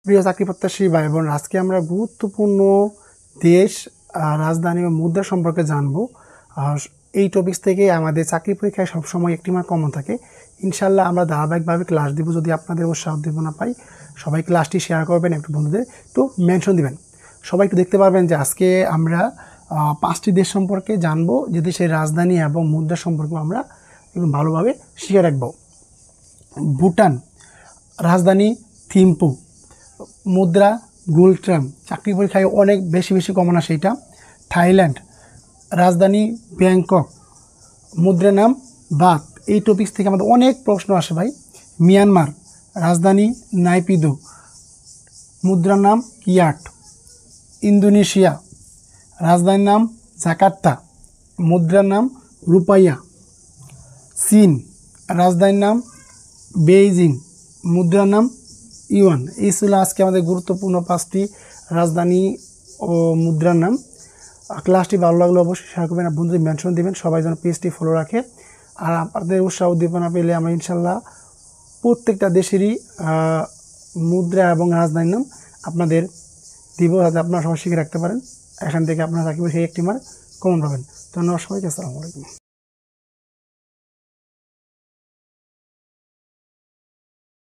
প্রিয় চাকরি প্রত্যাশী ভাই বোন, আজকে আমরা গুরুত্বপূর্ণ দেশ, রাজধানী ও মুদ্রা সম্পর্কে জানবো। এই টপিকস থেকে আমাদের চাকরি পরীক্ষায় সবসময় একটি মার্ক কমন থাকে। ইনশাল্লাহ আমরা ধারাবাহিকভাবে ক্লাস দিব। যদি আপনাদের উৎসাহ উদ্দীপনা পাই, সবাই ক্লাসটি শেয়ার করবেন, একটু বন্ধুদের একটু মেনশন দিবেন। সবাই একটু দেখতে পারবেন যে আজকে আমরা 5টি দেশ সম্পর্কে জানবো, যে দেশের রাজধানী এবং মুদ্রা সম্পর্কে আমরা একটু ভালোভাবে শিখে রাখবো। ভুটান, রাজধানী থিম্পু, মুদ্রা গুলট্রাম, চাকরি পরীক্ষায় অনেক বেশি কমন আসে এটা। থাইল্যান্ড, রাজধানী ব্যাংকক, মুদ্রা নাম বাত। এই টপিক্স থেকে আমাদের অনেক প্রশ্ন আসে ভাই। মিয়ানমার, রাজধানী নাইপিদো, মুদ্রার নাম কিয়াট। ইন্দোনেশিয়া, রাজধানীর নাম জাকার্তা, মুদ্রার নাম রুপাইয়া। চীন, রাজধানীর নাম বেইজিং, মুদ্রার নাম ইউয়ান। এই ছিল আজকে আমাদের গুরুত্বপূর্ণ 5টি রাজধানী ও মুদ্রার নাম। ক্লাসটি ভালো লাগলে অবশ্যই শেয়ার করবেন, বন্ধুদের মেনশন দেবেন, সবাই যেন পেজটি ফলো রাখে। আর আপনাদের উৎসাহ উদ্দীপনা পেলে আমরা ইনশাল্লাহ প্রত্যেকটা দেশেরই মুদ্রা এবং রাজধানীর নাম আপনাদের দিব, যাতে আপনারা সবাই শিখে রাখতে পারেন। এখান থেকে আপনারা চাকরি সেই একটি মার্ক কমন পাবেন। ধন্যবাদ সবাইকে, আসসালামু আলাইকুম।